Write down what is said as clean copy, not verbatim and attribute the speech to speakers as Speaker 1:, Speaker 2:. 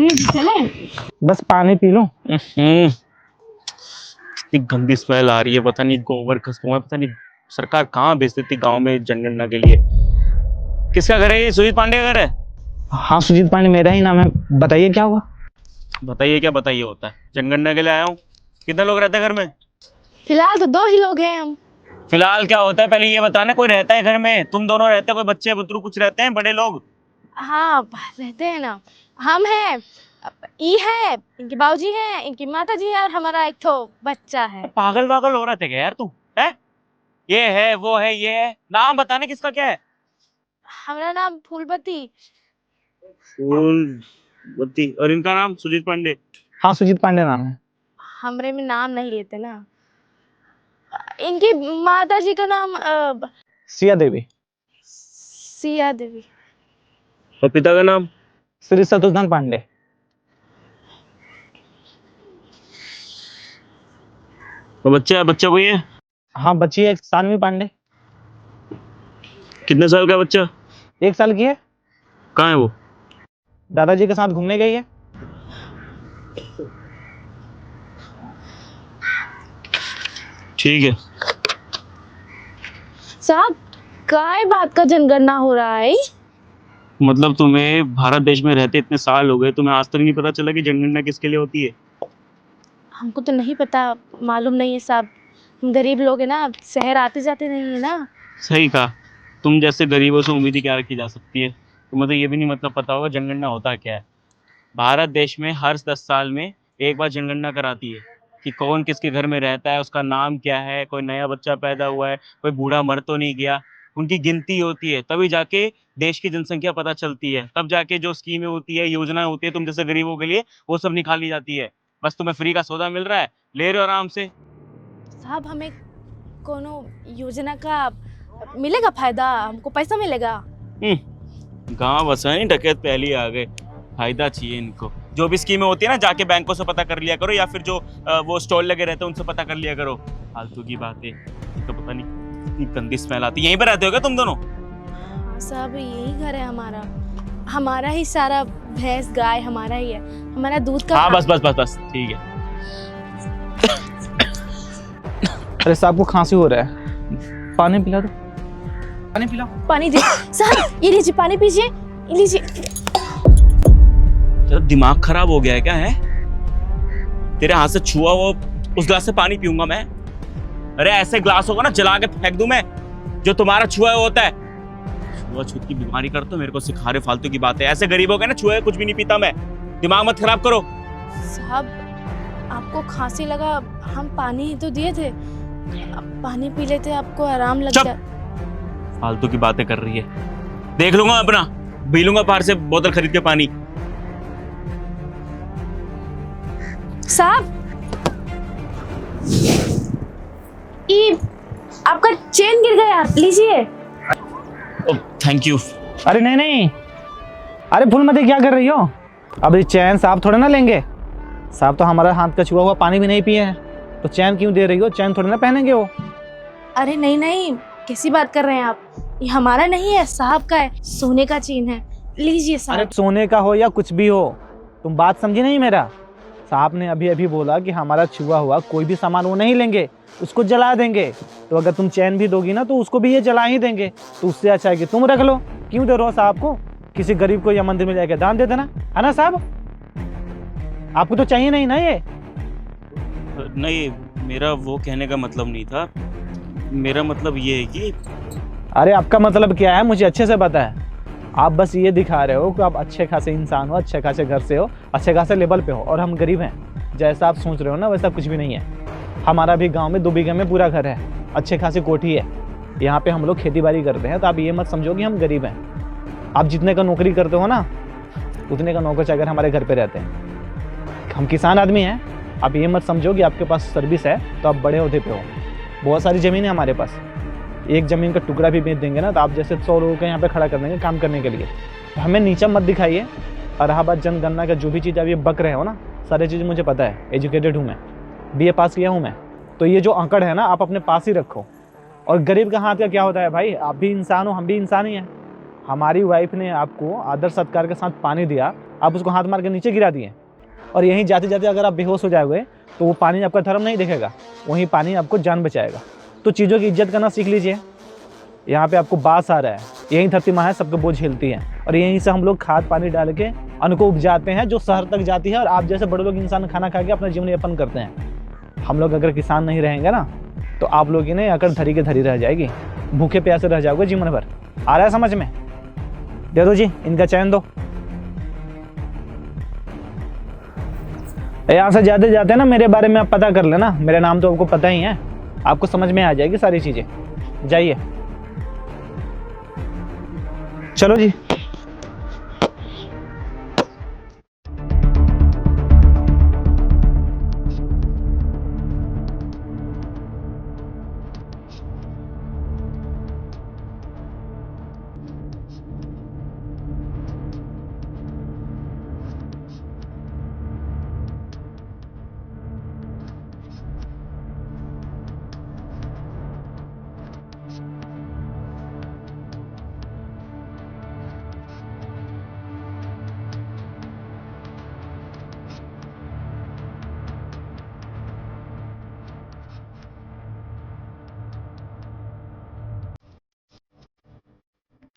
Speaker 1: चले?
Speaker 2: बस पानी पी लो।
Speaker 3: इतनी गंदी स्मेल आ रही है, पता नहीं गोबर खसकों है, पता नहीं सरकार कहाँ भेज देती गांव में जनगणना के लिए। किसका घर है ये? सुजीत पांडे का घर है?
Speaker 2: हाँ सुजीत पांडे मेरा ही नाम है। बताइए क्या हुआ?
Speaker 3: बताइए क्या बताइए होता है, जनगणना के लिए आया हूँ। कितने लोग रहते हैं घर में?
Speaker 1: फिलहाल तो 2 ही लोग हैं हम।
Speaker 3: फिलहाल क्या होता है पहले ये बताना। कोई रहता है घर में? तुम दोनों रहते हो? कोई बच्चे बुतरू कुछ रहते हैं? बड़े लोग?
Speaker 1: हाँ रहते हैं ना। हम हैं, ई है, इनके बाबूजी हैं, इनकी माता जी है और हमारा एक तो बच्चा है।
Speaker 3: पागल वागल हो रहे थे क्या यार तू? है ये है वो है ये है, नाम बताने किसका क्या है?
Speaker 1: हमारा नाम फूलबत्ती।
Speaker 3: फूलबत्ती। और इनका नाम सुजीत पांडे?
Speaker 2: हाँ सुजीत पांडे नाम है।
Speaker 1: हमरे में नाम नहीं लेते ना। इनकी माता जी का नाम
Speaker 2: सिया देवी।
Speaker 1: सिया देवी।
Speaker 3: और पिता का नाम?
Speaker 2: श्री शत्रुघ्न पांडे।
Speaker 3: और बच्चा बच्चा कोई है?
Speaker 2: हाँ बच्ची है सानवी पांडे।
Speaker 3: कितने साल का बच्चा?
Speaker 2: 1 साल की है।
Speaker 3: कहाँ है वो?
Speaker 2: दादाजी के साथ घूमने गई है।
Speaker 3: ठीक है।
Speaker 1: साहब काय बात का जनगणना हो रहा है?
Speaker 3: मतलब तुम्हें भारत देश में रहते इतने साल हो गए, तुम्हें आज तक नहीं पता चला कि जनगणना किसके लिए होती है?
Speaker 1: हमको तो नहीं पता, मालूम नहीं है साहब। हम गरीब लोग हैं ना, शहर आते जाते नहीं है ना।
Speaker 3: सही कहा। तुम जैसे गरीबों से उम्मीद ही क्या रखी जा सकती है? तुम्हें तो ये भी नहीं मतलब पता होगा जनगणना होता क्या है। भारत देश में हर 10 साल में एक बार जनगणना कराती है कि कौन किसके घर में रहता है, उसका नाम क्या है, कोई नया बच्चा पैदा हुआ है, कोई बूढ़ा मर तो नहीं गया। उनकी गिनती होती है, तभी जाके देश की जनसंख्या पता चलती है। तब जाके जो स्कीमें होती है, योजना होती है तुम जैसे गरीबों के लिए, वो सब निकाली जाती है। बस तुम्हें फ्री का सौदा मिल रहा है, ले रहे हो आराम से।
Speaker 1: साहब हमें कोनो योजना का मिलेगा फायदा? हमको पैसा मिलेगा?
Speaker 3: गाँव बसा नहीं, डकैत पहले ही आ गए। फायदा चाहिए इनको। जो भी स्कीमें होती है ना, जाके बैंकों से पता कर लिया करो, या फिर जो वो स्टॉल लगे रहते हैं उनसे पता कर लिया करो। फालतू की बातें। तो पता नहीं इतनी गंदी स्मेल आती है। यहीं पे रहते हो क्या तुम दोनों?
Speaker 1: हाँ साहब यही घर है हमारा। हमारा ही सारा भैंस गाय हमारा ही है, हमारा दूध का।
Speaker 3: हाँ बस बस बस बस ठीक है।
Speaker 2: अरे साहब को खांसी हो रहा है, पानी पिला दो। पानी पिलाओ।
Speaker 1: पानी दे साहब, ये लीजिए पानी पीजिए, ये लीजिए।
Speaker 3: तेरा दिमाग खराब हो गया है क्या? है तेरे हाथ से छुआ वो उस ग्लास से पानी पीऊंगा मैं? अरे ऐसे ग्लास होगा ना जला के फेंक दूं मैं। जो तुम्हारा छुआ होता है, छुआछूत की बीमारी कर तो मेरे को सिखा रहे फालतू की बातें। ऐसे गरीबों के ना छुए कुछ भी नहीं पीता मैं। दिमाग मत खराब करो।
Speaker 1: साहब आपको खांसी लगा, हम पानी ही तो दिए थे, आप पानी पी लेते आपको आराम लग जाए।
Speaker 3: फालतू की बातें कर रही है। देख लूंगा अपना, पी लूंगा बाहर से बोतल खरीद के पानी।
Speaker 1: साहब ये आपका चेन गिर गया, लीजिए।
Speaker 3: Thank you.
Speaker 2: अरे नहीं नहीं, अरे फूलमती क्या कर रही हो? अब ये चैन साहब थोड़े ना लेंगे। साहब तो हमारा हाथ का छुआ हुआ पानी भी नहीं पिए हैं, तो चैन क्यों दे रही हो? चैन थोड़े ना पहनेंगे वो।
Speaker 1: अरे नहीं नहीं, कैसी बात कर रहे हैं आप? ये हमारा नहीं है, साहब का है, सोने का चेन है, लीजिए साहब।
Speaker 2: अरे सोने का हो या कुछ भी हो, तुम बात समझी नहीं मेरा? साहब ने अभी अभी बोला कि हमारा छुआ हुआ कोई भी सामान वो नहीं लेंगे, उसको जला देंगे। तो अगर तुम चैन भी दोगी ना तो उसको भी ये जला ही देंगे। तो उससे अच्छा है कि तुम रख लो। क्यों दे रहे हो साहब को? किसी गरीब को या मंदिर में जाकर दान दे देना, है ना साहब? आपको तो चाहिए नहीं ना ये?
Speaker 3: नहीं, मेरा वो कहने का मतलब नहीं था। मेरा मतलब ये है कि
Speaker 2: अरे आपका मतलब क्या है मुझे अच्छे से पता है। आप बस ये दिखा रहे हो कि आप अच्छे खासे इंसान हो, अच्छे खासे घर से हो, अच्छे खासे लेवल पे हो, और हम गरीब हैं। जैसा आप सोच रहे हो ना वैसा कुछ भी नहीं है। हमारा भी गांव में 2 बीघे में पूरा घर है, अच्छे खासी कोठी है। यहाँ पे हम लोग खेती बाड़ी करते हैं। तो आप ये मत समझो कि हम गरीब हैं। आप जितने का नौकरी करते हो ना, उतने का नौकर चाकर हमारे घर पे रहते हैं। हम किसान आदमी हैं। आप ये मत समझो कि आपके पास सर्विस है तो आप बड़े ओहदे पे हो। बहुत सारी ज़मीन है हमारे पास। एक ज़मीन का टुकड़ा भी बेच देंगे ना तो आप जैसे 100 लोगों को यहाँ पे खड़ा कर देंगे काम करने के लिए। तो हमें नीचा मत दिखाइए। और रहा बात जनगणना का जो भी चीज़ आप ये बक रहे हो ना, सारी चीज़ मुझे पता है। एजुकेटेड हूँ मैं, BA पास किया हूँ मैं। तो ये जो आंकड़ है ना आप अपने पास ही रखो। और गरीब का हाथ का क्या होता है भाई? आप भी इंसान हो, हम भी इंसान ही हैं। हमारी वाइफ ने आपको आदर सत्कार के साथ पानी दिया, आप उसको हाथ मार के नीचे गिरा दिए, और यहीं जाते जाते अगर आप बेहोश हो जाओगे तो वो पानी आपका धर्म नहीं देखेगा, वही पानी आपको जान बचाएगा। तो चीज़ों की इज्जत करना सीख लीजिए। यहाँ पे आपको बास आ रहा है, यही धरती माँ है, सबके बोझ झेलती है, और यहीं से हम लोग खाद पानी डाल के अन्न को उपजाते हैं जो शहर तक जाती है, और आप जैसे बड़े लोग इंसान खाना खा के अपना जीवन यापन करते हैं। हम लोग अगर किसान नहीं रहेंगे ना तो आप लोग इन्हें अगर धरी के धरी रह जाएगी, भूखे प्यासे रह जाओगे जीवन भर। आ रहा है समझ में? दे दो जी, इनका चयन दो। यहाँ से जाते जाते ना मेरे बारे में आप पता कर लेना, मेरा नाम तो आपको पता ही है, आपको समझ में आ जाएगी सारी चीज़ें। जाइए, चलो जी।